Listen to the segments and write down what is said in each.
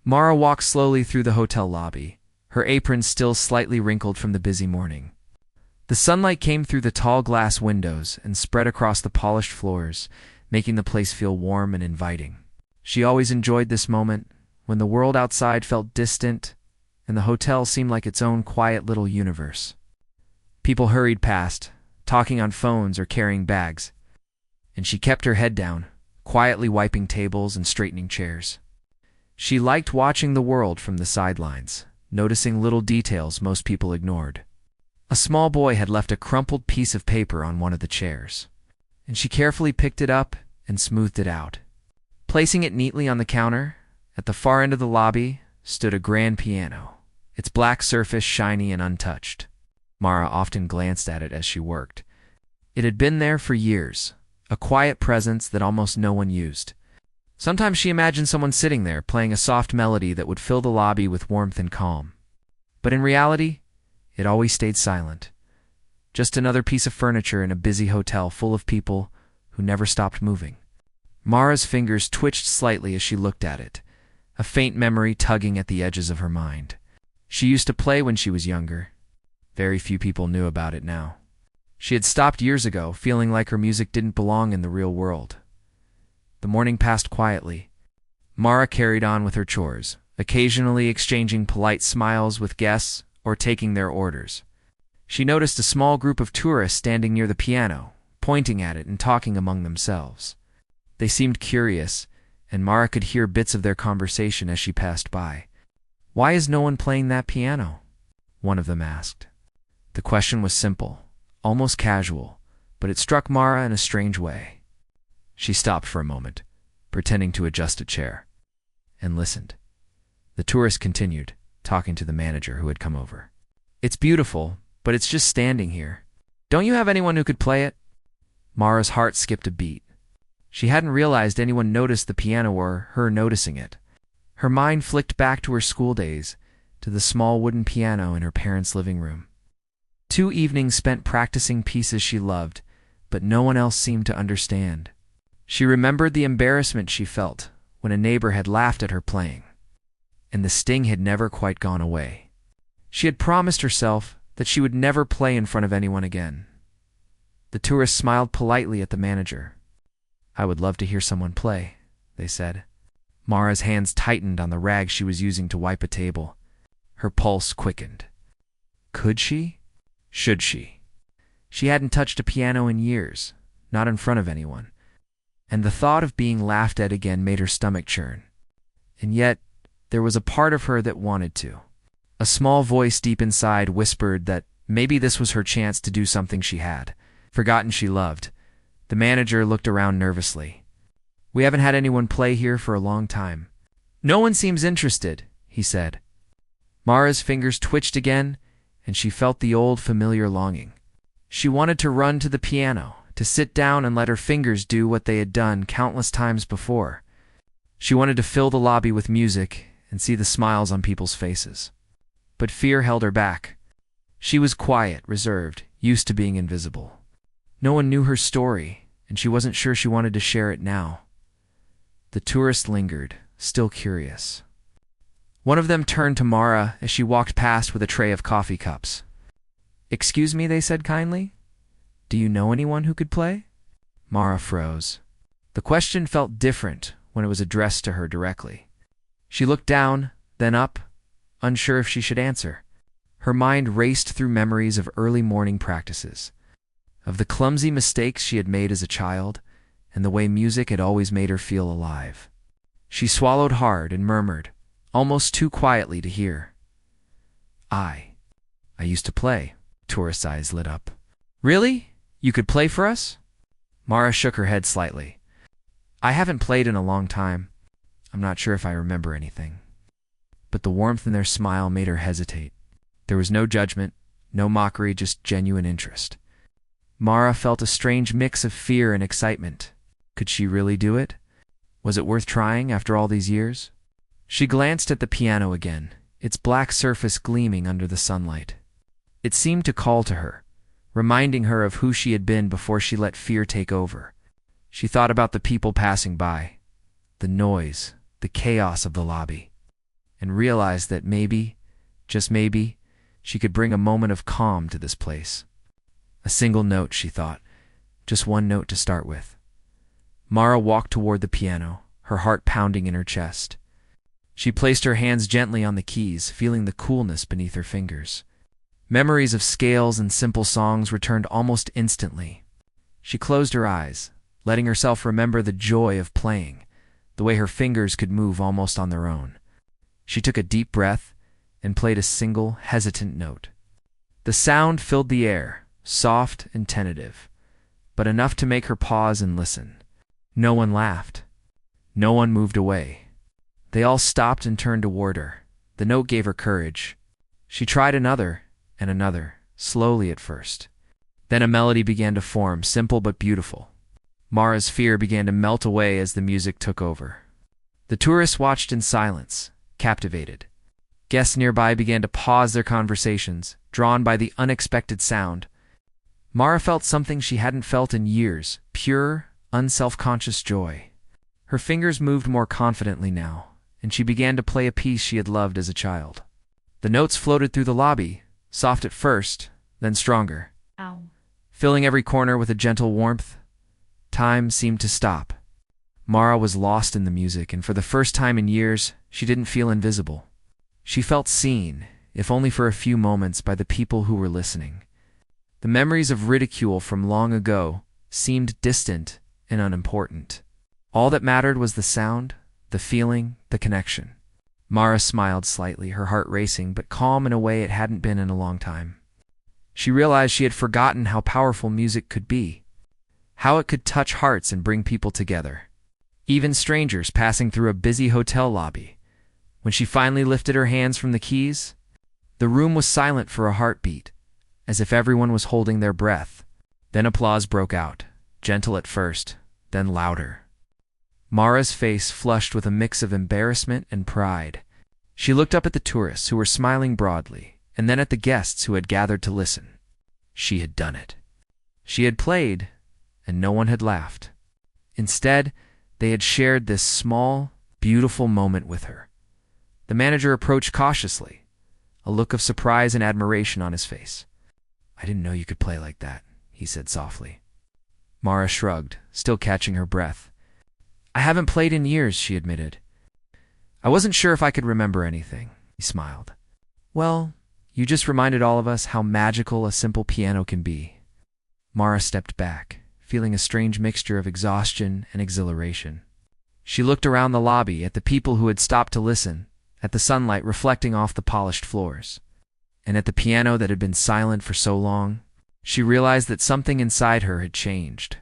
Mara walked slowly through the hotel lobby, her apron still slightly wrinkled from the busy morning. The sunlight came through the tall glass windows and spread across the polished floors, making the place feel warm and inviting. She always enjoyed this moment, when the world outside felt distant and the hotel seemed like its own quiet little universe. People hurried past, talking on phones or carrying bags, and she kept her head down, quietly wiping tables and straightening chairs. She liked watching the world from the sidelines, noticing little details most people ignored. A small boy had left a crumpled piece of paper on one of the chairs, and she carefully picked it up and smoothed it out. Placing it neatly on the counter, at the far end of the lobby stood a grand piano, its black surface shiny and untouched. Mara often glanced at it as she worked. It had been there for years, a quiet presence that almost no one used. Sometimes she imagined someone sitting there playing a soft melody that would fill the lobby with warmth and calm. But in reality, it always stayed silent. Just another piece of furniture in a busy hotel full of people who never stopped moving. Mara's fingers twitched slightly as she looked at it, a faint memory tugging at the edges of her mind. She used to play when she was younger. Very few people knew about it now. She had stopped years ago, feeling like her music didn't belong in the real world. The morning passed quietly. Mara carried on with her chores, occasionally exchanging polite smiles with guests or taking their orders. She noticed a small group of tourists standing near the piano, pointing at it and talking among themselves. They seemed curious, and Mara could hear bits of their conversation as she passed by. "Why is no one playing that piano?" one of them asked. The question was simple, almost casual, but it struck Mara in a strange way. She stopped for a moment, pretending to adjust a chair, and listened. The tourist continued, talking to the manager who had come over. "It's beautiful, but it's just standing here. Don't you have anyone who could play it?" Mara's heart skipped a beat. She hadn't realized anyone noticed the piano or her noticing it. Her mind flicked back to her school days, to the small wooden piano in her parents' living room. 2 evenings spent practicing pieces she loved, but no one else seemed to understand. She remembered the embarrassment she felt when a neighbor had laughed at her playing, and the sting had never quite gone away. She had promised herself that she would never play in front of anyone again. The tourist smiled politely at the manager. "I would love to hear someone play," they said. Mara's hands tightened on the rag she was using to wipe a table. Her pulse quickened. Could she? Should she? She hadn't touched a piano in years, not in front of anyone, and the thought of being laughed at again made her stomach churn. And yet, there was a part of her that wanted to. A small voice deep inside whispered that maybe this was her chance to do something she had forgotten she loved. The manager looked around nervously. "We haven't had anyone play here for a long time." "No one seems interested," he said. Mara's fingers twitched again, and she felt the old familiar longing. She wanted to run to the piano, to sit down and let her fingers do what they had done countless times before. She wanted to fill the lobby with music and see the smiles on people's faces. But fear held her back. She was quiet, reserved, used to being invisible. No one knew her story, and she wasn't sure she wanted to share it now. The tourist lingered, still curious. One of them turned to Mara as she walked past with a tray of coffee cups. "Excuse me," they said kindly. "Do you know anyone who could play?" Mara froze. The question felt different when it was addressed to her directly. She looked down, then up, unsure if she should answer. Her mind raced through memories of early morning practices, of the clumsy mistakes she had made as a child, and the way music had always made her feel alive. She swallowed hard and murmured, almost too quietly to hear, I used to play." Tourist's eyes lit up. "Really? You could play for us?" Mara shook her head slightly. "I haven't played in a long time. I'm not sure if I remember anything." But the warmth in their smile made her hesitate. There was no judgment, no mockery, just genuine interest. Mara felt a strange mix of fear and excitement. Could she really do it? Was it worth trying after all these years? She glanced at the piano again, its black surface gleaming under the sunlight. It seemed to call to her, reminding her of who she had been before she let fear take over. She thought about the people passing by, the noise, the chaos of the lobby. and realized that maybe, just maybe, she could bring a moment of calm to this place. A single note, she thought. Just one note to start with. Mara walked toward the piano, her heart pounding in her chest. She placed her hands gently on the keys, feeling the coolness beneath her fingers. Memories of scales and simple songs returned almost instantly. She closed her eyes, letting herself remember the joy of playing, the way her fingers could move almost on their own. She took a deep breath and played a single, hesitant note. The sound filled the air, soft and tentative, but enough to make her pause and listen. No one laughed. No one moved away. They all stopped and turned toward her. The note gave her courage. She tried another and another, slowly at first. Then a melody began to form, simple but beautiful. Mara's fear began to melt away as the music took over. The tourists watched in silence, captivated. Guests nearby began to pause their conversations, drawn by the unexpected sound. Mara felt something she hadn't felt in years, pure, unself-conscious joy. Her fingers moved more confidently now, and she began to play a piece she had loved as a child. The notes floated through the lobby, soft at first, then stronger. Ow. Filling every corner with a gentle warmth. Time seemed to stop. Mara was lost in the music, and for the first time in years, she didn't feel invisible. She felt seen, if only for a few moments, by the people who were listening. The memories of ridicule from long ago seemed distant and unimportant. All that mattered was the sound, the feeling, the connection. Mara smiled slightly, her heart racing, but calm in a way it hadn't been in a long time. She realized she had forgotten how powerful music could be, how it could touch hearts and bring people together, even strangers passing through a busy hotel lobby. When she finally lifted her hands from the keys, the room was silent for a heartbeat, as if everyone was holding their breath. Then applause broke out, gentle at first, then louder. Mara's face flushed with a mix of embarrassment and pride. She looked up at the tourists who were smiling broadly, and then at the guests who had gathered to listen. She had done it. She had played, and no one had laughed. Instead, they had shared this small, beautiful moment with her. The manager approached cautiously, a look of surprise and admiration on his face. "I didn't know you could play like that," he said softly. Mara shrugged, still catching her breath. "I haven't played in years," she admitted. "I wasn't sure if I could remember anything," he smiled. "Well, you just reminded all of us how magical a simple piano can be." Mara stepped back, feeling a strange mixture of exhaustion and exhilaration. She looked around the lobby at the people who had stopped to listen, at the sunlight reflecting off the polished floors, and at the piano that had been silent for so long. She realized that something inside her had changed.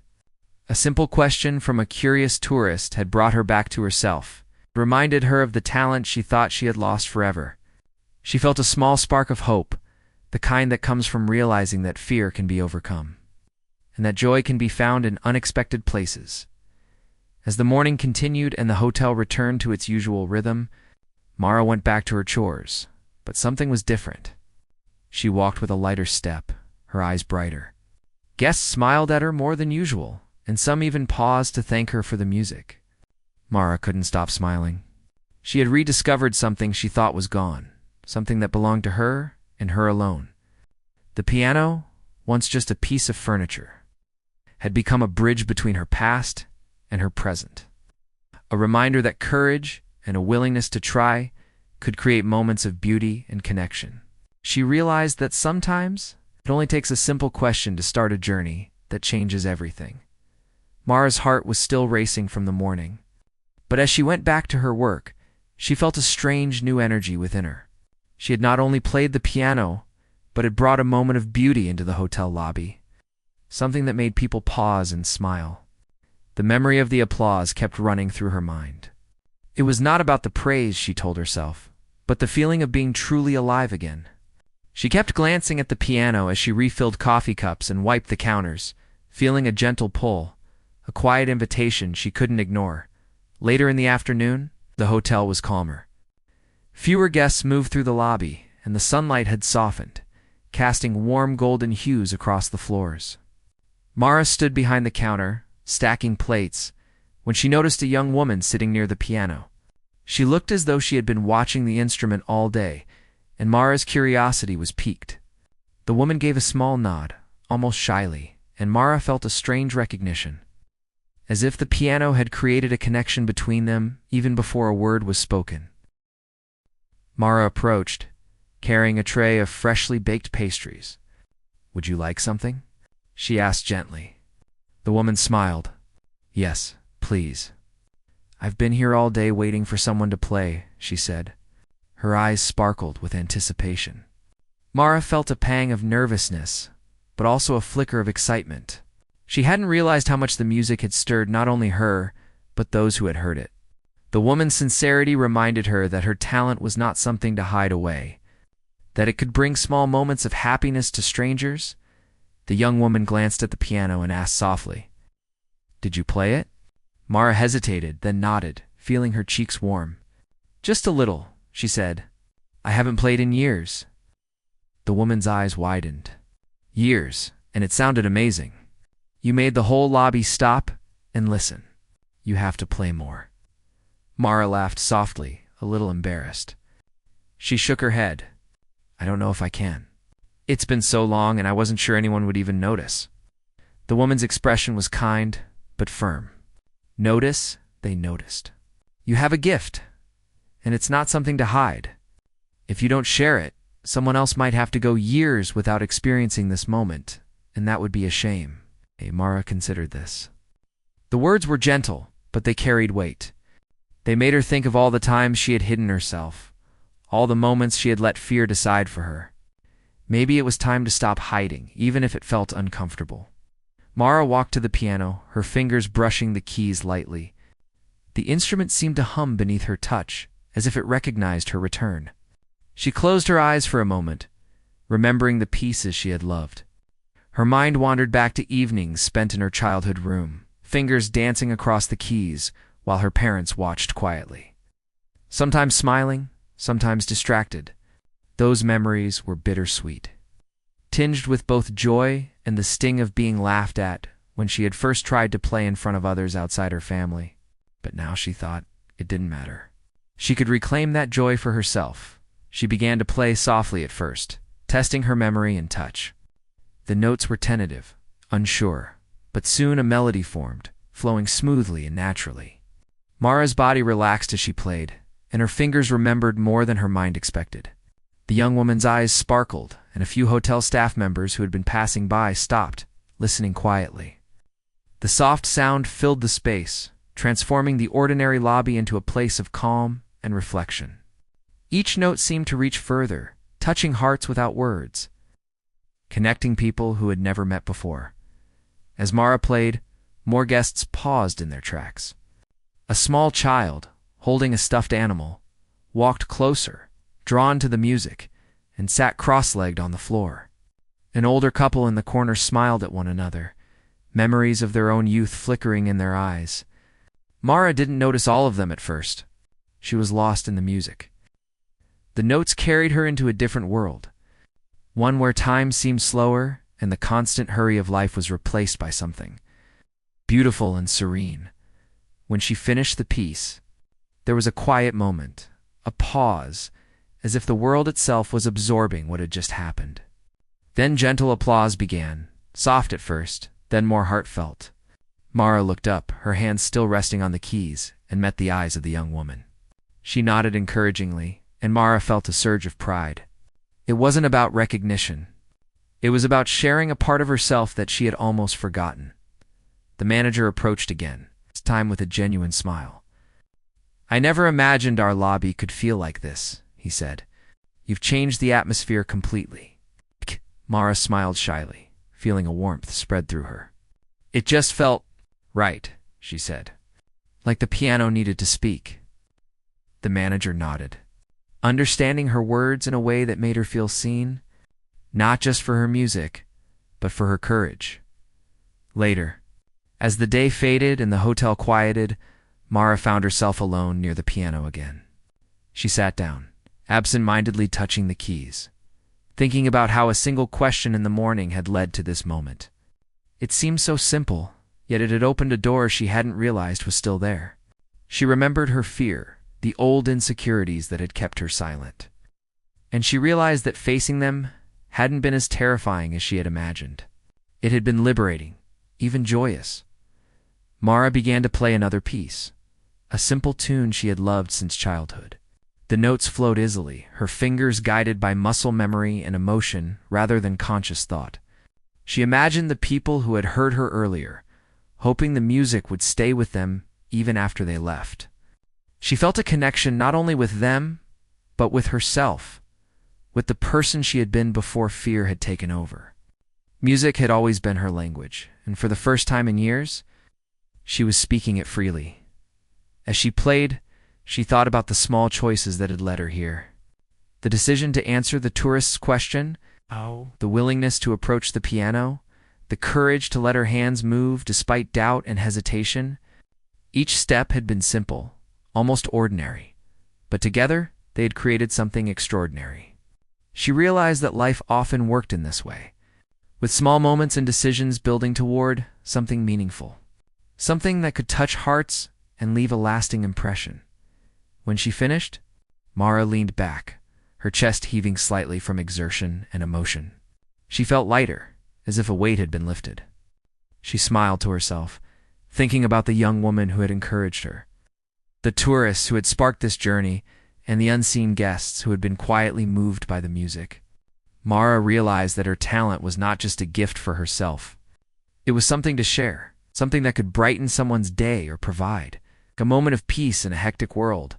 A simple question from a curious tourist had brought her back to herself, reminded her of the talent she thought she had lost forever. She felt a small spark of hope, the kind that comes from realizing that fear can be overcome, and that joy can be found in unexpected places. As the morning continued and the hotel returned to its usual rhythm, Mara went back to her chores, but something was different. She walked with a lighter step, her eyes brighter. Guests smiled at her more than usual, and some even paused to thank her for the music. Mara couldn't stop smiling. She had rediscovered something she thought was gone, something that belonged to her and her alone. The piano, once just a piece of furniture, had become a bridge between her past and her present. A reminder that courage and a willingness to try could create moments of beauty and connection. She realized that sometimes it only takes a simple question to start a journey that changes everything. Mara's heart was still racing from the morning, but as she went back to her work, she felt a strange new energy within her. She had not only played the piano, but had brought a moment of beauty into the hotel lobby, something that made people pause and smile. The memory of the applause kept running through her mind. It was not about the praise, she told herself, but the feeling of being truly alive again. She kept glancing at the piano as she refilled coffee cups and wiped the counters, feeling a gentle pull, a quiet invitation she couldn't ignore. Later in the afternoon, the hotel was calmer. Fewer guests moved through the lobby, and the sunlight had softened, casting warm golden hues across the floors. Mara stood behind the counter, stacking plates, when she noticed a young woman sitting near the piano. She looked as though she had been watching the instrument all day, and Mara's curiosity was piqued. The woman gave a small nod, almost shyly, and Mara felt a strange recognition, as if the piano had created a connection between them even before a word was spoken. Mara approached, carrying a tray of freshly baked pastries. "Would you like something?" she asked gently. The woman smiled. "Yes, please." "I've been here all day waiting for someone to play," she said. Her eyes sparkled with anticipation. Mara felt a pang of nervousness, but also a flicker of excitement. She hadn't realized how much the music had stirred not only her, but those who had heard it. The woman's sincerity reminded her that her talent was not something to hide away, that it could bring small moments of happiness to strangers. The young woman glanced at the piano and asked softly, "Did you play it?" Mara hesitated, then nodded, feeling her cheeks warm. "Just a little," she said. "I haven't played in years." The woman's eyes widened. "Years, and it sounded amazing. You made the whole lobby stop and listen. You have to play more." Mara laughed softly, a little embarrassed. She shook her head. "I don't know if I can. It's been so long and I wasn't sure anyone would even notice." The woman's expression was kind, but firm. Notice, they noticed. You have a gift, and it's not something to hide. If you don't share it, someone else might have to go years without experiencing this moment, and that would be a shame. Mara considered this. The words were gentle, but they carried weight. They made her think of all the times she had hidden herself, all the moments she had let fear decide for her. Maybe it was time to stop hiding, even if it felt uncomfortable. Mara walked to the piano, her fingers brushing the keys lightly. The instrument seemed to hum beneath her touch, as if it recognized her return. She closed her eyes for a moment, remembering the pieces she had loved. Her mind wandered back to evenings spent in her childhood room, fingers dancing across the keys while her parents watched quietly. Sometimes smiling, sometimes distracted. Those memories were bittersweet, tinged with both joy and the sting of being laughed at when she had first tried to play in front of others outside her family. But now she thought it didn't matter. She could reclaim that joy for herself. She began to play softly at first, testing her memory and touch. The notes were tentative, unsure, but soon a melody formed, flowing smoothly and naturally. Mara's body relaxed as she played, and her fingers remembered more than her mind expected. The young woman's eyes sparkled, and a few hotel staff members who had been passing by stopped, listening quietly. The soft sound filled the space, transforming the ordinary lobby into a place of calm and reflection. Each note seemed to reach further, touching hearts without words, connecting people who had never met before. As Mara played, more guests paused in their tracks. A small child, holding a stuffed animal, walked closer, drawn to the music, and sat cross-legged on the floor. An older couple in the corner smiled at one another, memories of their own youth flickering in their eyes. Mara didn't notice all of them at first. She was lost in the music. The notes carried her into a different world, one where time seemed slower and the constant hurry of life was replaced by something beautiful and serene. When she finished the piece, there was a quiet moment, a pause, as if the world itself was absorbing what had just happened. Then gentle applause began, soft at first, then more heartfelt. Mara looked up, her hands still resting on the keys, and met the eyes of the young woman. She nodded encouragingly, and Mara felt a surge of pride. It wasn't about recognition. It was about sharing a part of herself that she had almost forgotten. The manager approached again, this time with a genuine smile. "I never imagined our lobby could feel like this," he said. "You've changed the atmosphere completely." Mara smiled shyly, feeling a warmth spread through her. "It just felt right," she said, like the piano needed to speak. The manager nodded, understanding her words in a way that made her feel seen, not just for her music, but for her courage. Later, as the day faded and the hotel quieted, Mara found herself alone near the piano again. She sat down, absent-mindedly touching the keys, thinking about how a single question in the morning had led to this moment. It seemed so simple, yet it had opened a door she hadn't realized was still there. She remembered her fear, the old insecurities that had kept her silent. And she realized that facing them hadn't been as terrifying as she had imagined. It had been liberating, even joyous. Mara began to play another piece, a simple tune she had loved since childhood. The notes flowed easily, her fingers guided by muscle memory and emotion rather than conscious thought. She imagined the people who had heard her earlier, hoping the music would stay with them even after they left. She felt a connection not only with them, but with herself, with the person she had been before fear had taken over. Music had always been her language, and for the first time in years, she was speaking it freely. As she played, she thought about the small choices that had led her here. The decision to answer the tourist's question, the willingness to approach the piano, the courage to let her hands move despite doubt and hesitation. Each step had been simple, almost ordinary, but together they had created something extraordinary. She realized that life often worked in this way, with small moments and decisions building toward something meaningful, something that could touch hearts and leave a lasting impression. When she finished, Mara leaned back, her chest heaving slightly from exertion and emotion. She felt lighter, as if a weight had been lifted. She smiled to herself, thinking about the young woman who had encouraged her, the tourists who had sparked this journey, and the unseen guests who had been quietly moved by the music. Mara realized that her talent was not just a gift for herself. It was something to share, something that could brighten someone's day or provide a moment of peace in a hectic world.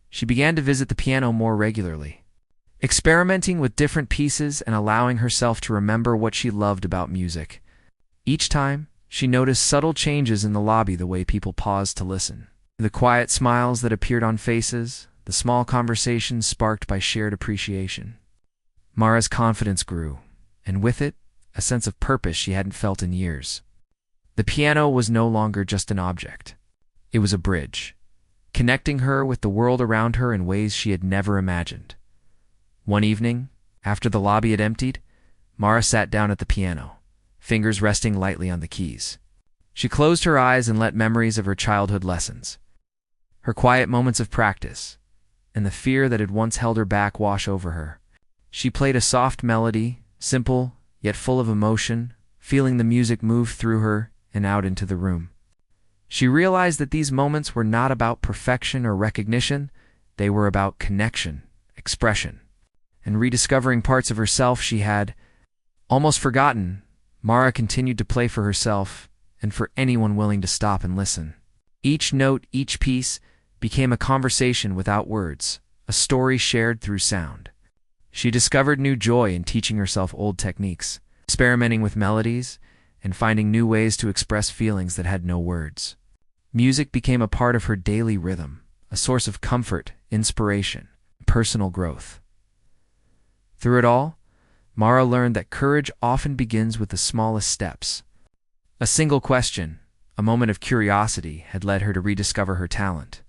She began to visit the piano more regularly, experimenting with different pieces and allowing herself to remember what she loved about music. Each time, she noticed subtle changes in the lobby, the way people paused to listen, the quiet smiles that appeared on faces, the small conversations sparked by shared appreciation. Mara's confidence grew, and with it, a sense of purpose she hadn't felt in years. The piano was no longer just an object. It was a bridge, connecting her with the world around her in ways she had never imagined. One evening, after the lobby had emptied, Mara sat down at the piano, fingers resting lightly on the keys. She closed her eyes and let memories of her childhood lessons, her quiet moments of practice, and the fear that had once held her back wash over her. She played a soft melody, simple yet full of emotion, feeling the music move through her and out into the room. She realized that these moments were not about perfection or recognition, they were about connection, expression, and rediscovering parts of herself she had almost forgotten. Mara continued to play for herself and for anyone willing to stop and listen. Each note, each piece, became a conversation without words, a story shared through sound. She discovered new joy in teaching herself old techniques, experimenting with melodies, and finding new ways to express feelings that had no words. Music became a part of her daily rhythm, a source of comfort, inspiration, and personal growth. Through it all, Mara learned that courage often begins with the smallest steps. A single question, a moment of curiosity, had led her to rediscover her talent,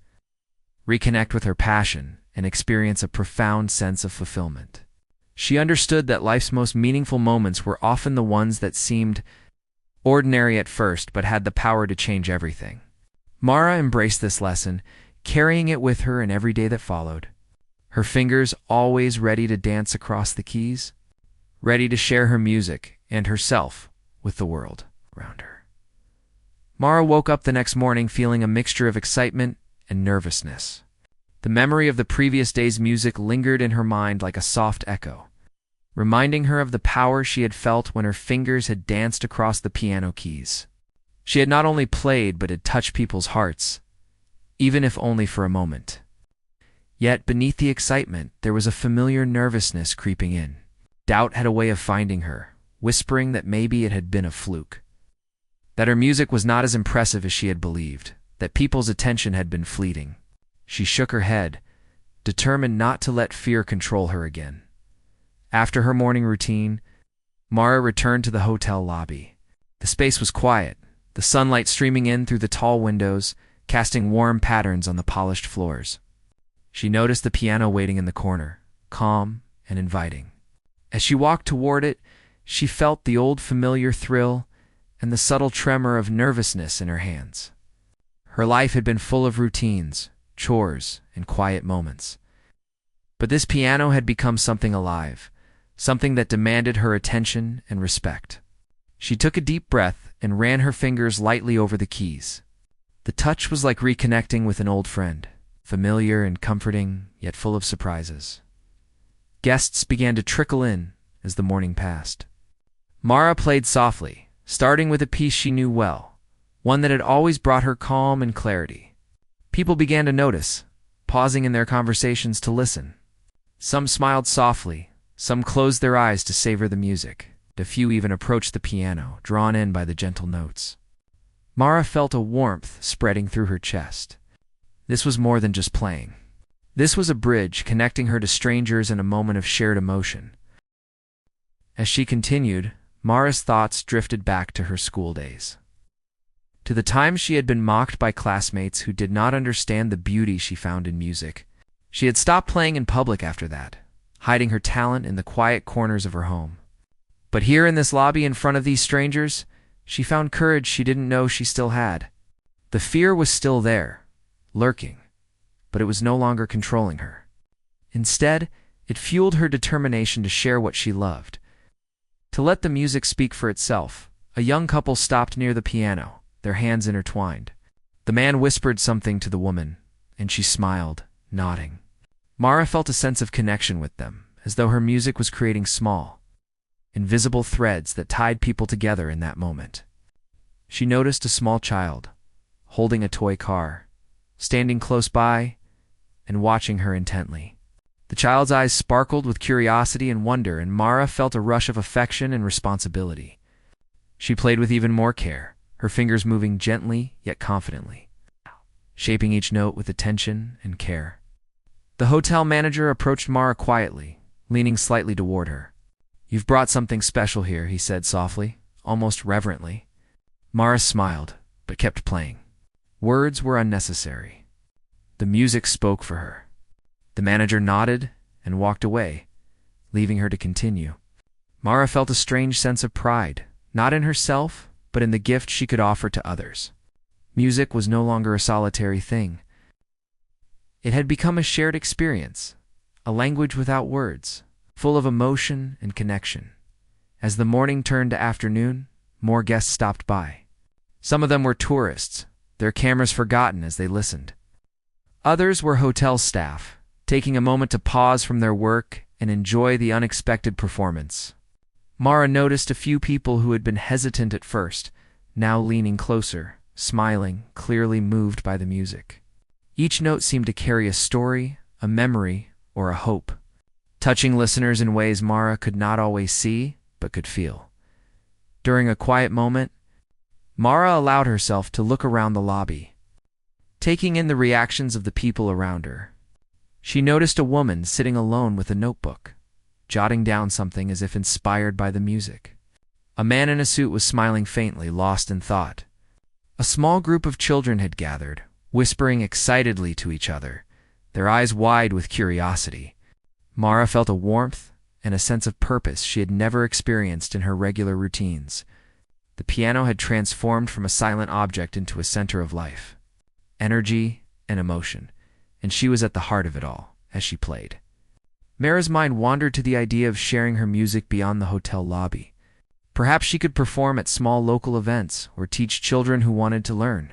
reconnect with her passion, and experience a profound sense of fulfillment. She understood that life's most meaningful moments were often the ones that seemed ordinary at first but had the power to change everything. Mara embraced this lesson, carrying it with her in every day that followed, her fingers always ready to dance across the keys, ready to share her music and herself with the world around her. Mara woke up the next morning feeling a mixture of excitement and nervousness. The memory of the previous day's music lingered in her mind like a soft echo, reminding her of the power she had felt when her fingers had danced across the piano keys. She had not only played but had touched people's hearts, even if only for a moment. Yet beneath the excitement, there was a familiar nervousness creeping in. Doubt had a way of finding her, whispering that maybe it had been a fluke, that her music was not as impressive as she had believed, that people's attention had been fleeting. She shook her head, determined not to let fear control her again. After her morning routine, Mara returned to the hotel lobby. The space was quiet, the sunlight streaming in through the tall windows, casting warm patterns on the polished floors. She noticed the piano waiting in the corner, calm and inviting. As she walked toward it, she felt the old familiar thrill and the subtle tremor of nervousness in her hands. Her life had been full of routines, chores, and quiet moments. But this piano had become something alive, something that demanded her attention and respect. She took a deep breath and ran her fingers lightly over the keys. The touch was like reconnecting with an old friend, familiar and comforting, yet full of surprises. Guests began to trickle in as the morning passed. Mara played softly, starting with a piece she knew well, one that had always brought her calm and clarity. People began to notice, pausing in their conversations to listen. Some smiled softly, some closed their eyes to savor the music. A few even approached the piano, drawn in by the gentle notes. Mara felt a warmth spreading through her chest. This was more than just playing. This was a bridge connecting her to strangers in a moment of shared emotion. As she continued, Mara's thoughts drifted back to her school days. To the times she had been mocked by classmates who did not understand the beauty she found in music. She had stopped playing in public after that, hiding her talent in the quiet corners of her home. But here in this lobby in front of these strangers, she found courage she didn't know she still had. The fear was still there, lurking, but it was no longer controlling her. Instead, it fueled her determination to share what she loved. To let the music speak for itself, a young couple stopped near the piano, their hands intertwined. The man whispered something to the woman, and she smiled, nodding. Mara felt a sense of connection with them, as though her music was creating small, invisible threads that tied people together in that moment. She noticed a small child, holding a toy car, standing close by and watching her intently. The child's eyes sparkled with curiosity and wonder, and Mara felt a rush of affection and responsibility. She played with even more care, her fingers moving gently yet confidently, shaping each note with attention and care. The hotel manager approached Mara quietly, leaning slightly toward her. "You've brought something special here," he said softly, almost reverently. Mara smiled, but kept playing. Words were unnecessary. The music spoke for her. The manager nodded and walked away, leaving her to continue. Mara felt a strange sense of pride, not in herself, but in the gift she could offer to others. Music was no longer a solitary thing. It had become a shared experience, a language without words, full of emotion and connection. As the morning turned to afternoon, more guests stopped by. Some of them were tourists, their cameras forgotten as they listened. Others were hotel staff, taking a moment to pause from their work and enjoy the unexpected performance. Mara noticed a few people who had been hesitant at first, now leaning closer, smiling, clearly moved by the music. Each note seemed to carry a story, a memory, or a hope, touching listeners in ways Mara could not always see, but could feel. During a quiet moment, Mara allowed herself to look around the lobby, taking in the reactions of the people around her. She noticed a woman sitting alone with a notebook, jotting down something as if inspired by the music. A man in a suit was smiling faintly, lost in thought. A small group of children had gathered, whispering excitedly to each other, their eyes wide with curiosity. Mara felt a warmth and a sense of purpose she had never experienced in her regular routines. The piano had transformed from a silent object into a center of life, energy and emotion, and she was at the heart of it all as she played. Mara's mind wandered to the idea of sharing her music beyond the hotel lobby. Perhaps she could perform at small local events or teach children who wanted to learn.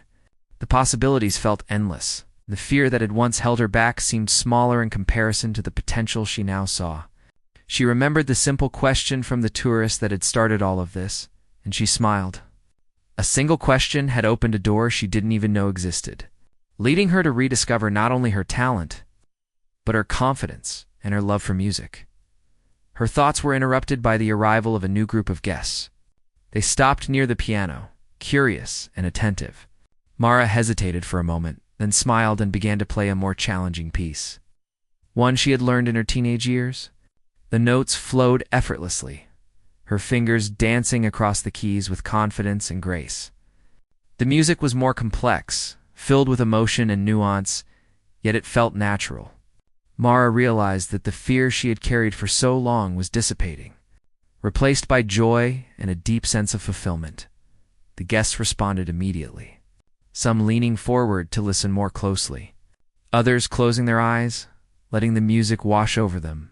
The possibilities felt endless. The fear that had once held her back seemed smaller in comparison to the potential she now saw. She remembered the simple question from the tourist that had started all of this, and she smiled. A single question had opened a door she didn't even know existed, leading her to rediscover not only her talent, but her confidence and her love for music. Her thoughts were interrupted by the arrival of a new group of guests. They stopped near the piano, curious and attentive. Mara hesitated for a moment, then smiled and began to play a more challenging piece, one she had learned in her teenage years. The notes flowed effortlessly, her fingers dancing across the keys with confidence and grace. The music was more complex, filled with emotion and nuance, yet it felt natural. Mara realized that the fear she had carried for so long was dissipating, replaced by joy and a deep sense of fulfillment. The guests responded immediately, some leaning forward to listen more closely. others closing their eyes, letting the music wash over them.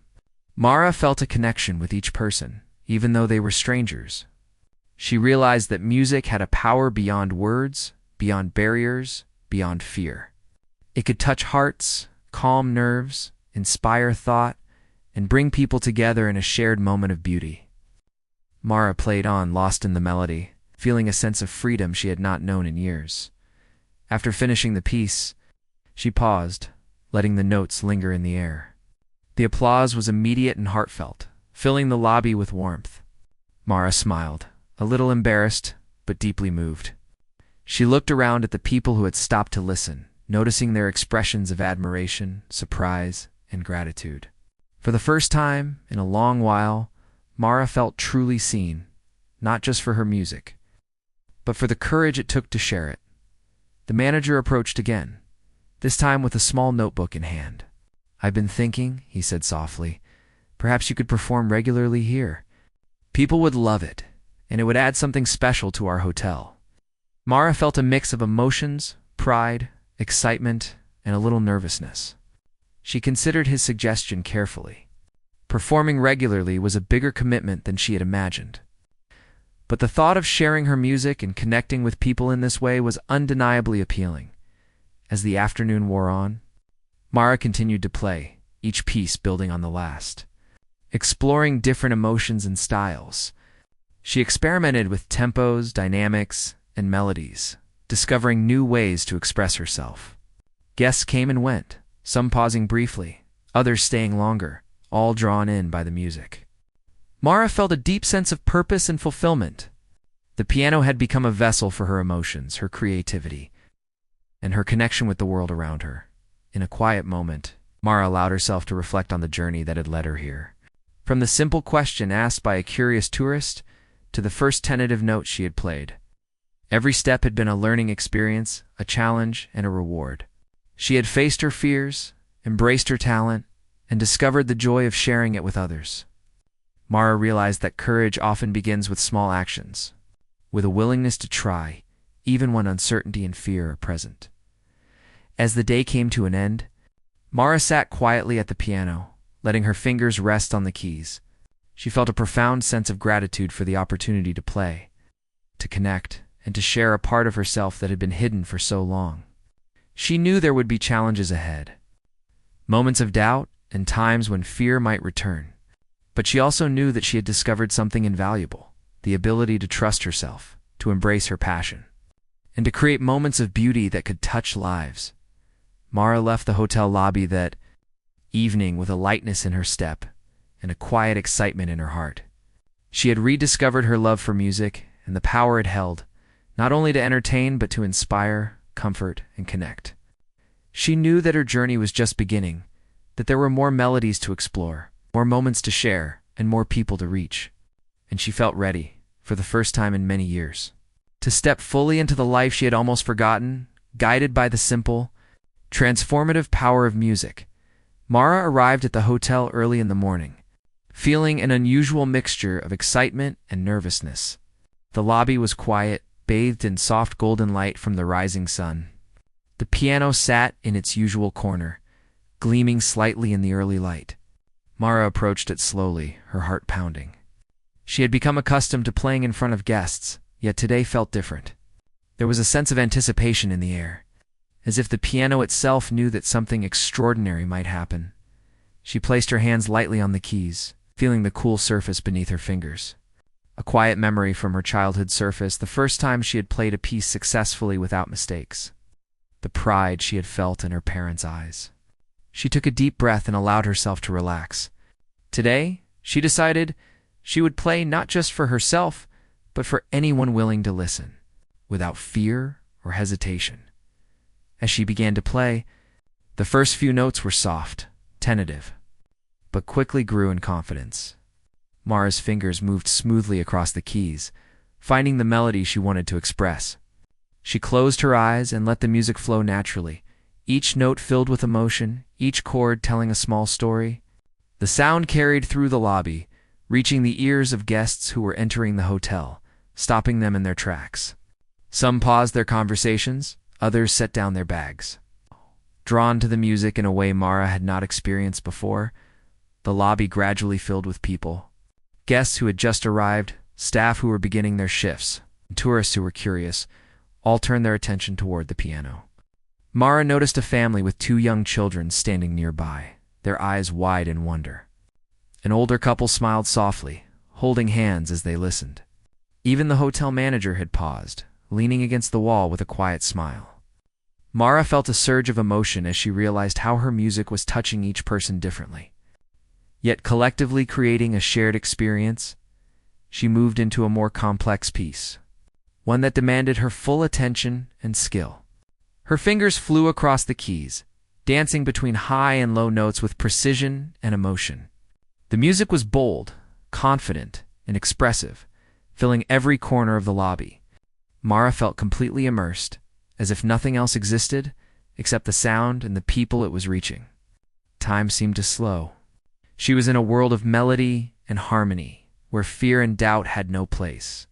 Mara felt a connection with each person, even though they were strangers. She realized that music had a power beyond words, beyond barriers, beyond fear. It could touch hearts, calm nerves, inspire thought, and bring people together in a shared moment of beauty. Mara played on, lost in the melody, feeling a sense of freedom she had not known in years. After finishing the piece, she paused, letting the notes linger in the air. The applause was immediate and heartfelt, filling the lobby with warmth. Mara smiled, a little embarrassed, but deeply moved. She looked around at the people who had stopped to listen, noticing their expressions of admiration, surprise, and gratitude. For the first time in a long while, Mara felt truly seen, not just for her music, but for the courage it took to share it. The manager approached again, this time with a small notebook in hand. "I've been thinking," he said softly, "perhaps you could perform regularly here. People would love it, and it would add something special to our hotel." Mara felt a mix of emotions, pride, excitement, and a little nervousness. She considered his suggestion carefully. Performing regularly was a bigger commitment than she had imagined. But the thought of sharing her music and connecting with people in this way was undeniably appealing. As the afternoon wore on, Mara continued to play, each piece building on the last. Exploring different emotions and styles, she experimented with tempos, dynamics, and melodies, discovering new ways to express herself. Guests came and went, some pausing briefly, others staying longer, all drawn in by the music. Mara felt a deep sense of purpose and fulfillment. The piano had become a vessel for her emotions, her creativity, and her connection with the world around her. In a quiet moment, Mara allowed herself to reflect on the journey that had led her here. From the simple question asked by a curious tourist to the first tentative note she had played. Every step had been a learning experience, a challenge, and a reward. She had faced her fears, embraced her talent, and discovered the joy of sharing it with others. Mara realized that courage often begins with small actions, with a willingness to try, even when uncertainty and fear are present. As the day came to an end, Mara sat quietly at the piano, letting her fingers rest on the keys. She felt a profound sense of gratitude for the opportunity to play, to connect, and to share a part of herself that had been hidden for so long. She knew there would be challenges ahead, moments of doubt and times when fear might return. But she also knew that she had discovered something invaluable, the ability to trust herself, to embrace her passion, and to create moments of beauty that could touch lives. Mara left the hotel lobby that evening with a lightness in her step and a quiet excitement in her heart. She had rediscovered her love for music and the power it held, not only to entertain but to inspire, comfort, and connect. She knew that her journey was just beginning, that there were more melodies to explore, more moments to share, and more people to reach. And she felt ready, for the first time in many years, to step fully into the life she had almost forgotten, guided by the simple, transformative power of music. Mara arrived at the hotel early in the morning, feeling an unusual mixture of excitement and nervousness. The lobby was quiet, bathed in soft golden light from the rising sun. The piano sat in its usual corner, gleaming slightly in the early light. Mara approached it slowly, her heart pounding. She had become accustomed to playing in front of guests, yet today felt different. There was a sense of anticipation in the air, as if the piano itself knew that something extraordinary might happen. She placed her hands lightly on the keys, feeling the cool surface beneath her fingers. A quiet memory from her childhood surfaced, the first time she had played a piece successfully without mistakes. The pride she had felt in her parents' eyes. She took a deep breath and allowed herself to relax. Today, she decided she would play not just for herself, but for anyone willing to listen, without fear or hesitation. As she began to play, the first few notes were soft, tentative, but quickly grew in confidence. Mara's fingers moved smoothly across the keys, finding the melody she wanted to express. She closed her eyes and let the music flow naturally, each note filled with emotion, each chord telling a small story. The sound carried through the lobby, reaching the ears of guests who were entering the hotel, stopping them in their tracks. Some paused their conversations, others set down their bags, Drawn to the music in a way Mara had not experienced before, the lobby gradually filled with people. Guests who had just arrived, staff who were beginning their shifts, and tourists who were curious, all turned their attention toward the piano. Mara noticed a family with 2 young children standing nearby, their eyes wide in wonder. An older couple smiled softly, holding hands as they listened. Even the hotel manager had paused, leaning against the wall with a quiet smile. Mara felt a surge of emotion as she realized how her music was touching each person differently. Yet collectively creating a shared experience, she moved into a more complex piece, one that demanded her full attention and skill. Her fingers flew across the keys, dancing between high and low notes with precision and emotion. The music was bold, confident, and expressive, filling every corner of the lobby. Mara felt completely immersed, as if nothing else existed except the sound and the people it was reaching. Time seemed to slow. She was in a world of melody and harmony, where fear and doubt had no place.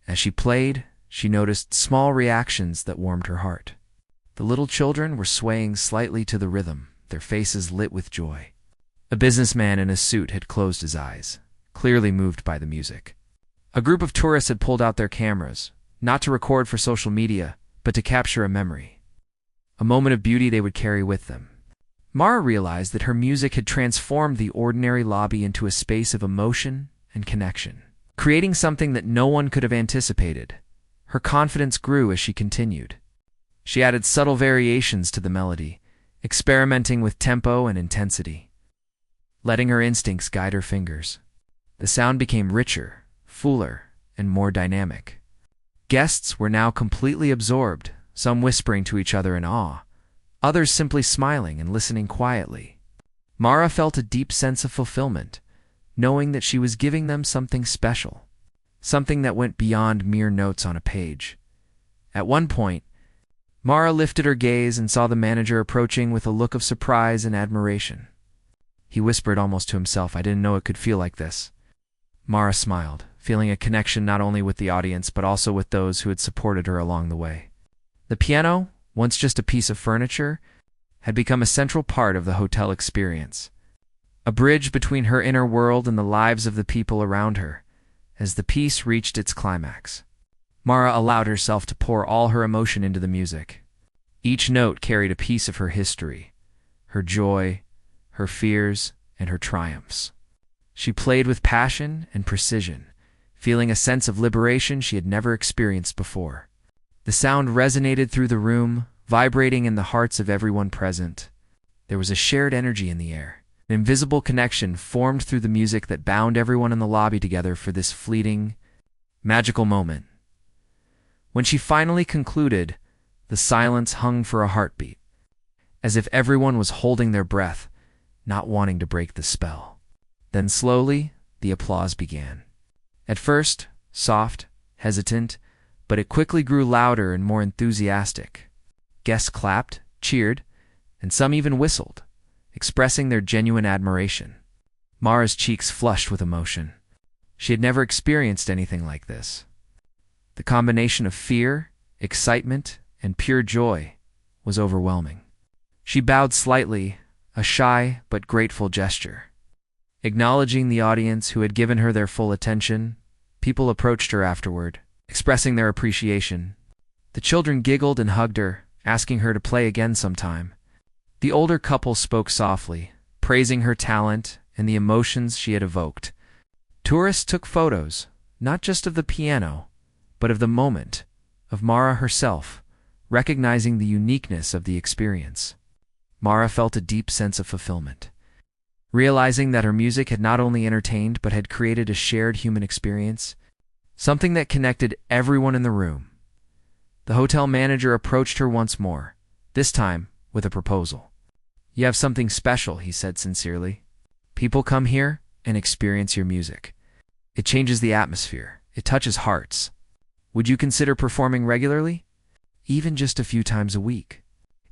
As she played, she noticed small reactions that warmed her heart. The little children were swaying slightly to the rhythm, their faces lit with joy. A businessman in a suit had closed his eyes, clearly moved by the music. A group of tourists had pulled out their cameras, not to record for social media, but to capture a memory, a moment of beauty they would carry with them. Mara realized that her music had transformed the ordinary lobby into a space of emotion and connection, creating something that no one could have anticipated. Her confidence grew as she continued. She added subtle variations to the melody, experimenting with tempo and intensity, letting her instincts guide her fingers. The sound became richer, fuller, and more dynamic. Guests were now completely absorbed, some whispering to each other in awe, others simply smiling and listening quietly. Mara felt a deep sense of fulfillment, knowing that she was giving them something special, something that went beyond mere notes on a page. At one point, Mara lifted her gaze and saw the manager approaching with a look of surprise and admiration. He whispered almost to himself, "I didn't know it could feel like this." Mara smiled, feeling a connection not only with the audience but also with those who had supported her along the way. The piano, once just a piece of furniture, had become a central part of the hotel experience, a bridge between her inner world and the lives of the people around her. As the piece reached its climax, Mara allowed herself to pour all her emotion into the music. Each note carried a piece of her history, her joy, her fears, and her triumphs. She played with passion and precision, feeling a sense of liberation she had never experienced before. The sound resonated through the room, vibrating in the hearts of everyone present. There was a shared energy in the air. An invisible connection formed through the music that bound everyone in the lobby together for this fleeting, magical moment. When she finally concluded, the silence hung for a heartbeat, as if everyone was holding their breath, not wanting to break the spell. Then slowly, the applause began. At first, soft, hesitant, but it quickly grew louder and more enthusiastic. Guests clapped, cheered, and some even whistled, expressing their genuine admiration. Mara's cheeks flushed with emotion. She had never experienced anything like this. The combination of fear, excitement, and pure joy was overwhelming. She bowed slightly, a shy but grateful gesture. Acknowledging the audience who had given her their full attention, people approached her afterward, expressing their appreciation. The children giggled and hugged her, asking her to play again sometime. The older couple spoke softly, praising her talent and the emotions she had evoked. Tourists took photos, not just of the piano, but of the moment, of Mara herself, recognizing the uniqueness of the experience. Mara felt a deep sense of fulfillment, realizing that her music had not only entertained but had created a shared human experience, something that connected everyone in the room. The hotel manager approached her once more, this time with a proposal. "You have something special," he said sincerely. "People come here and experience your music. It changes the atmosphere. It touches hearts. Would you consider performing regularly? Even just a few times a week?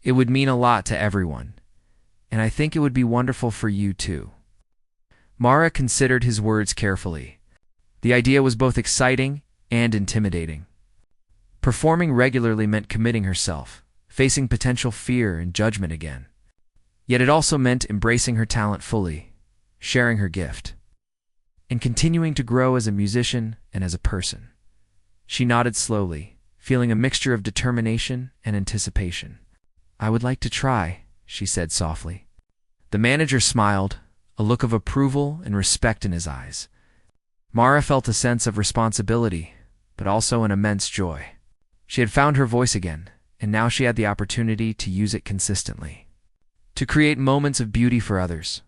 It would mean a lot to everyone. And I think it would be wonderful for you too." Mara considered his words carefully. The idea was both exciting and intimidating. Performing regularly meant committing herself, facing potential fear and judgment again. Yet it also meant embracing her talent fully, sharing her gift, and continuing to grow as a musician and as a person. She nodded slowly, feeling a mixture of determination and anticipation. "I would like to try," she said softly. The manager smiled, a look of approval and respect in his eyes. Mara felt a sense of responsibility, but also an immense joy. She had found her voice again, and now she had the opportunity to use it consistently, to create moments of beauty for others,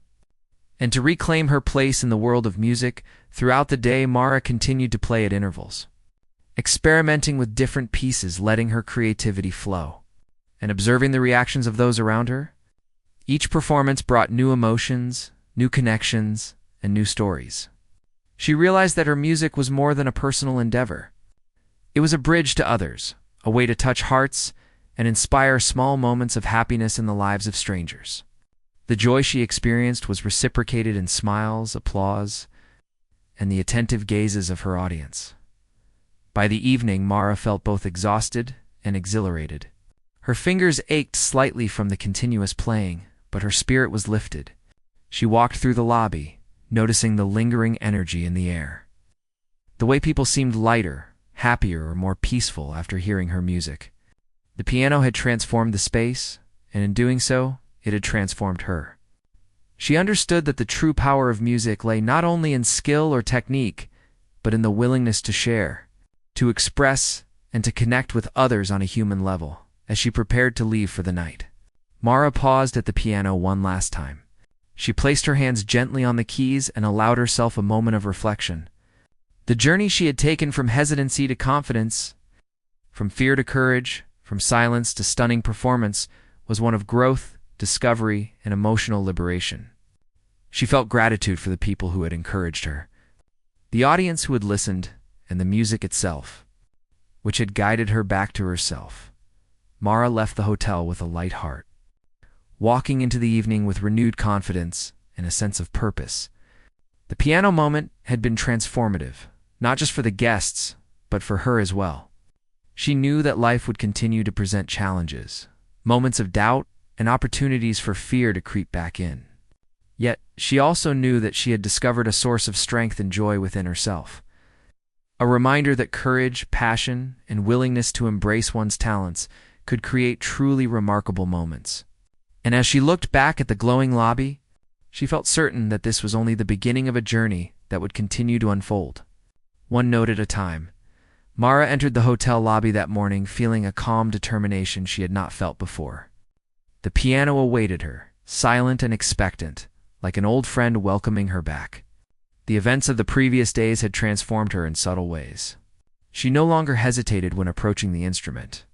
and to reclaim her place in the world of music. Throughout the day, Mara continued to play at intervals, experimenting with different pieces, letting her creativity flow, and observing the reactions of those around her. Each performance brought new emotions, new connections, and new stories. She realized that her music was more than a personal endeavor. It was a bridge to others, a way to touch hearts and inspire small moments of happiness in the lives of strangers. The joy she experienced was reciprocated in smiles, applause, and the attentive gazes of her audience. By the evening, Mara felt both exhausted and exhilarated. Her fingers ached slightly from the continuous playing, but her spirit was lifted. She walked through the lobby, noticing the lingering energy in the air. The way people seemed lighter, happier, or more peaceful after hearing her music. The piano had transformed the space, and in doing so, it had transformed her. She understood that the true power of music lay not only in skill or technique, but in the willingness to share, to express, and to connect with others on a human level. As she prepared to leave for the night, Mara paused at the piano one last time. She placed her hands gently on the keys and allowed herself a moment of reflection. The journey she had taken from hesitancy to confidence, from fear to courage, from silence to stunning performance, was one of growth, discovery, and emotional liberation. She felt gratitude for the people who had encouraged her, the audience who had listened, and the music itself, which had guided her back to herself. Mara left the hotel with a light heart, walking into the evening with renewed confidence and a sense of purpose. The piano moment had been transformative, not just for the guests, but for her as well. She knew that life would continue to present challenges, moments of doubt, and opportunities for fear to creep back in. Yet, she also knew that she had discovered a source of strength and joy within herself. A reminder that courage, passion, and willingness to embrace one's talents could create truly remarkable moments. And as she looked back at the glowing lobby, she felt certain that this was only the beginning of a journey that would continue to unfold. One note at a time, Mara entered the hotel lobby that morning feeling a calm determination she had not felt before. The piano awaited her, silent and expectant, like an old friend welcoming her back. The events of the previous days had transformed her in subtle ways. She no longer hesitated when approaching the instrument.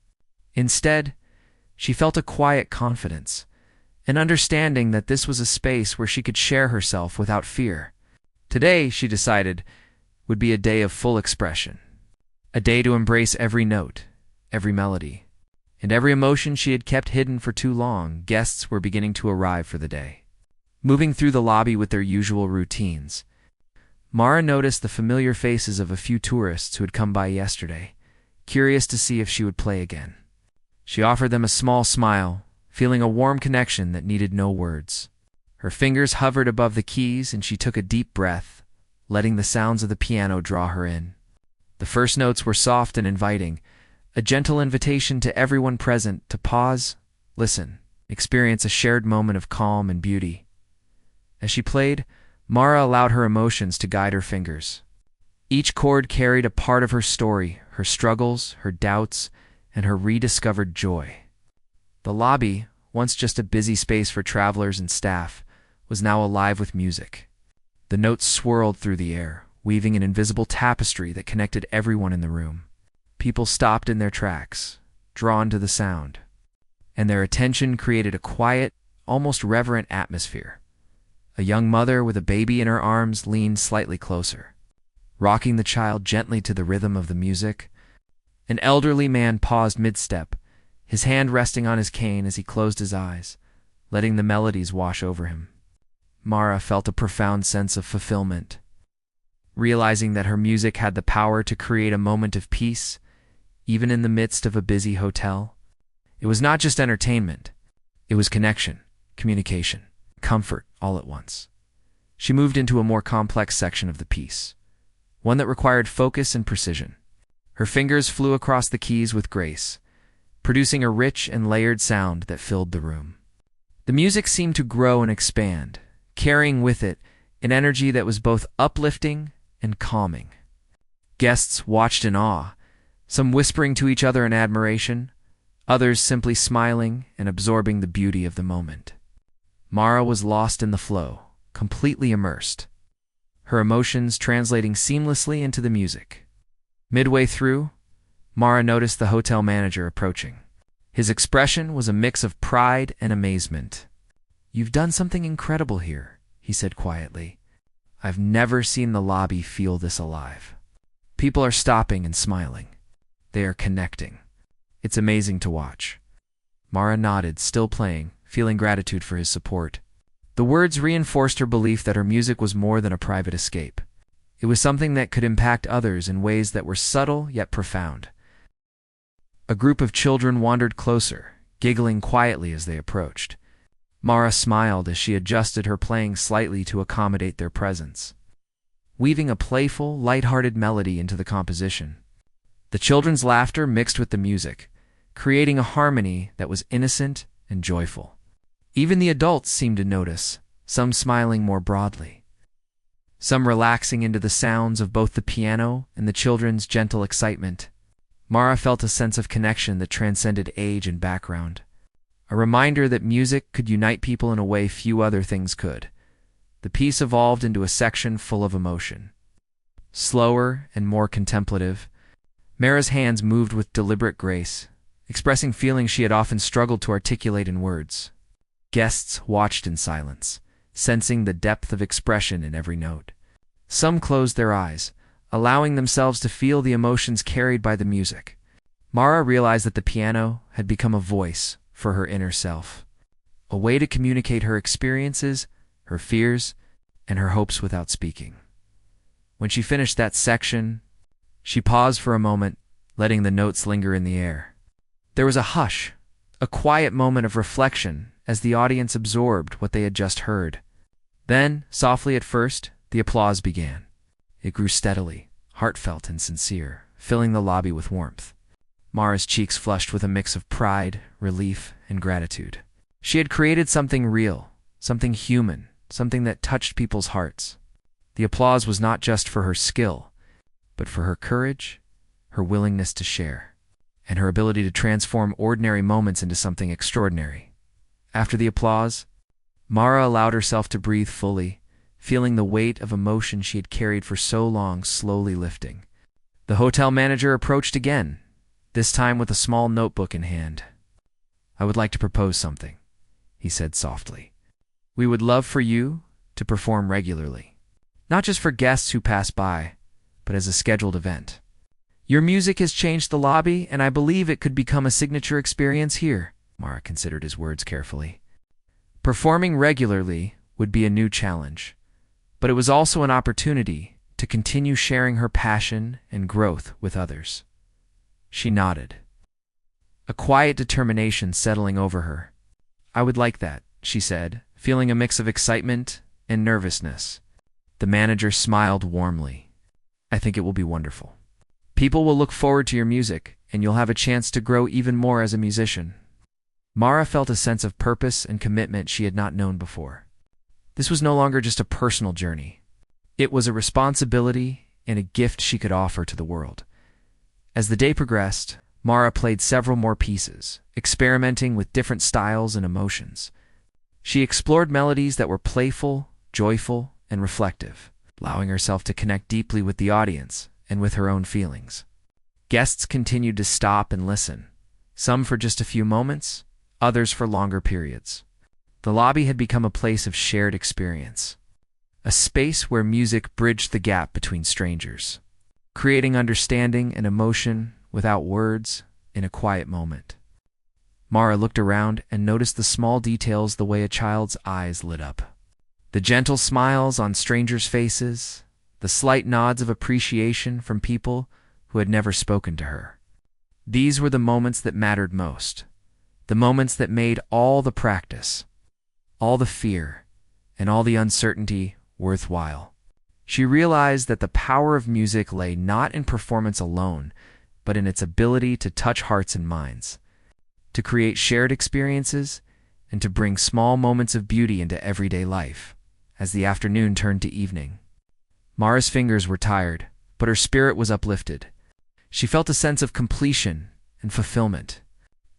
Instead, she felt a quiet confidence, an understanding that this was a space where she could share herself without fear. Today, she decided, would be a day of full expression, a day to embrace every note, every melody, and every emotion she had kept hidden for too long. Guests were beginning to arrive for the day. Moving through the lobby with their usual routines, Mara noticed the familiar faces of a few tourists who had come by yesterday, curious to see if she would play again. She offered them a small smile, feeling a warm connection that needed no words. Her fingers hovered above the keys and she took a deep breath, letting the sounds of the piano draw her in. The first notes were soft and inviting, a gentle invitation to everyone present to pause, listen, experience a shared moment of calm and beauty. As she played, Mara allowed her emotions to guide her fingers. Each chord carried a part of her story, her struggles, her doubts, and her rediscovered joy. The lobby, once just a busy space for travelers and staff, was now alive with music. The notes swirled through the air, weaving an invisible tapestry that connected everyone in the room. People stopped in their tracks, drawn to the sound, and their attention created a quiet, almost reverent atmosphere. A young mother with a baby in her arms leaned slightly closer, rocking the child gently to the rhythm of the music. An elderly man paused mid-step, his hand resting on his cane as he closed his eyes, letting the melodies wash over him. Mara felt a profound sense of fulfillment, realizing that her music had the power to create a moment of peace, even in the midst of a busy hotel. It was not just entertainment. It was connection, communication, comfort, all at once. She moved into a more complex section of the piece, one that required focus and precision. Her fingers flew across the keys with grace, producing a rich and layered sound that filled the room. The music seemed to grow and expand, carrying with it an energy that was both uplifting and calming. Guests watched in awe, some whispering to each other in admiration, others simply smiling and absorbing the beauty of the moment. Mara was lost in the flow, completely immersed, her emotions translating seamlessly into the music. Midway through, Mara noticed the hotel manager approaching. His expression was a mix of pride and amazement. "You've done something incredible here," he said quietly. "I've never seen the lobby feel this alive. People are stopping and smiling. They are connecting. It's amazing to watch." Mara nodded, still playing, feeling gratitude for his support. The words reinforced her belief that her music was more than a private escape. It was something that could impact others in ways that were subtle yet profound. A group of children wandered closer, giggling quietly as they approached. Mara smiled as she adjusted her playing slightly to accommodate their presence, weaving a playful, light-hearted melody into the composition. The children's laughter mixed with the music, creating a harmony that was innocent and joyful. Even the adults seemed to notice, some smiling more broadly, some relaxing into the sounds of both the piano and the children's gentle excitement. Mara felt a sense of connection that transcended age and background, a reminder that music could unite people in a way few other things could. The piece evolved into a section full of emotion. Slower and more contemplative, Mara's hands moved with deliberate grace, expressing feelings she had often struggled to articulate in words. Guests watched in silence, sensing the depth of expression in every note. Some closed their eyes, allowing themselves to feel the emotions carried by the music. Mara realized that the piano had become a voice for her inner self, a way to communicate her experiences, her fears, and her hopes without speaking. When she finished that section, she paused for a moment, letting the notes linger in the air. There was a hush, a quiet moment of reflection as the audience absorbed what they had just heard. Then, softly at first, the applause began. It grew steadily, heartfelt and sincere, filling the lobby with warmth. Mara's cheeks flushed with a mix of pride, relief, and gratitude. She had created something real, something human, something that touched people's hearts. The applause was not just for her skill, but for her courage, her willingness to share, and her ability to transform ordinary moments into something extraordinary. After the applause, Mara allowed herself to breathe fully, feeling the weight of emotion she had carried for so long slowly lifting. The hotel manager approached again, this time with a small notebook in hand. "I would like to propose something," he said softly. "We would love for you to perform regularly, not just for guests who pass by, but as a scheduled event. Your music has changed the lobby, and I believe it could become a signature experience here." Mara considered his words carefully. Performing regularly would be a new challenge, but it was also an opportunity to continue sharing her passion and growth with others. She nodded, a quiet determination settling over her. "I would like that," she said, feeling a mix of excitement and nervousness. The manager smiled warmly. "I think it will be wonderful. People will look forward to your music, and you'll have a chance to grow even more as a musician." Mara felt a sense of purpose and commitment she had not known before. This was no longer just a personal journey. It was a responsibility and a gift she could offer to the world. As the day progressed, Mara played several more pieces, experimenting with different styles and emotions. She explored melodies that were playful, joyful, and reflective, allowing herself to connect deeply with the audience and with her own feelings. Guests continued to stop and listen, some for just a few moments, others for longer periods. The lobby had become a place of shared experience, a space where music bridged the gap between strangers, creating understanding and emotion without words in a quiet moment. Mara looked around and noticed the small details, the way a child's eyes lit up, the gentle smiles on strangers' faces, the slight nods of appreciation from people who had never spoken to her. These were the moments that mattered most, the moments that made all the practice, all the fear, and all the uncertainty worthwhile. She realized that the power of music lay not in performance alone, but in its ability to touch hearts and minds, to create shared experiences, and to bring small moments of beauty into everyday life. As the afternoon turned to evening, Mara's fingers were tired, but her spirit was uplifted. She felt a sense of completion and fulfillment.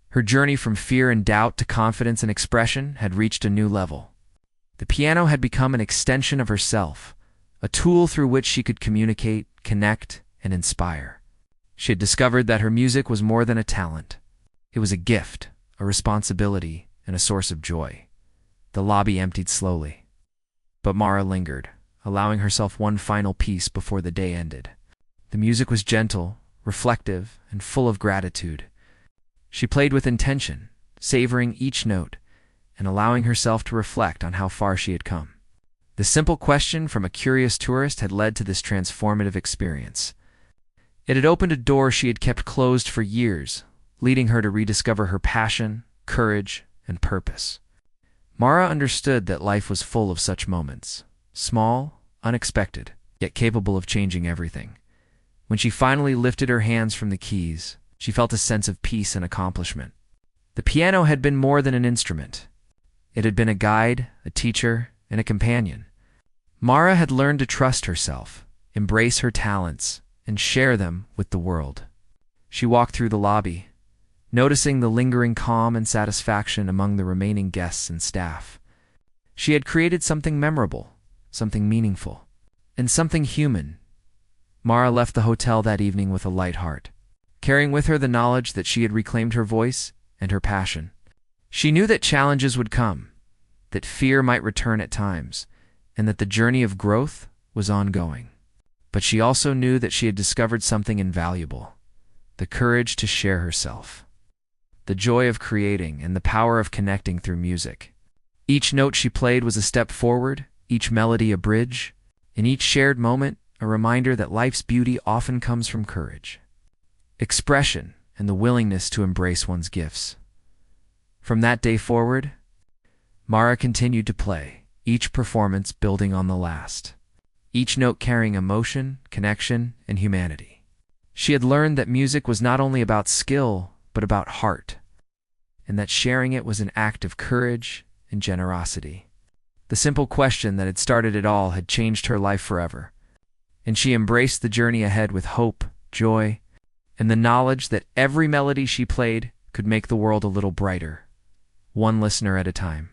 Her journey from fear and doubt to confidence and expression had reached a new level. The piano had become an extension of herself, a tool through which she could communicate, connect, and inspire. She had discovered that her music was more than a talent. It was a gift, a responsibility, and a source of joy. The lobby emptied slowly, but Mara lingered, allowing herself one final piece before the day ended. The music was gentle, reflective, and full of gratitude. She played with intention, savoring each note, and allowing herself to reflect on how far she had come. The simple question from a curious tourist had led to this transformative experience. It had opened a door she had kept closed for years, leading her to rediscover her passion, courage, and purpose. Mara understood that life was full of such moments, small, unexpected, yet capable of changing everything. When she finally lifted her hands from the keys, she felt a sense of peace and accomplishment. The piano had been more than an instrument. It had been a guide, a teacher, and a companion. Mara had learned to trust herself, embrace her talents, and share them with the world. She walked through the lobby, noticing the lingering calm and satisfaction among the remaining guests and staff. She had created something memorable, something meaningful, and something human. Mara left the hotel that evening with a light heart, carrying with her the knowledge that she had reclaimed her voice and her passion. She knew that challenges would come, that fear might return at times, and that the journey of growth was ongoing. But she also knew that she had discovered something invaluable: the courage to share herself, the joy of creating, and the power of connecting through music. Each note she played was a step forward, each melody a bridge, and each shared moment a reminder that life's beauty often comes from courage, expression, and the willingness to embrace one's gifts. From that day forward, Mara continued to play, each performance building on the last, each note carrying emotion, connection, and humanity. She had learned that music was not only about skill, but about heart, and that sharing it was an act of courage and generosity. The simple question that had started it all had changed her life forever, and she embraced the journey ahead with hope, joy, and the knowledge that every melody she played could make the world a little brighter, one listener at a time.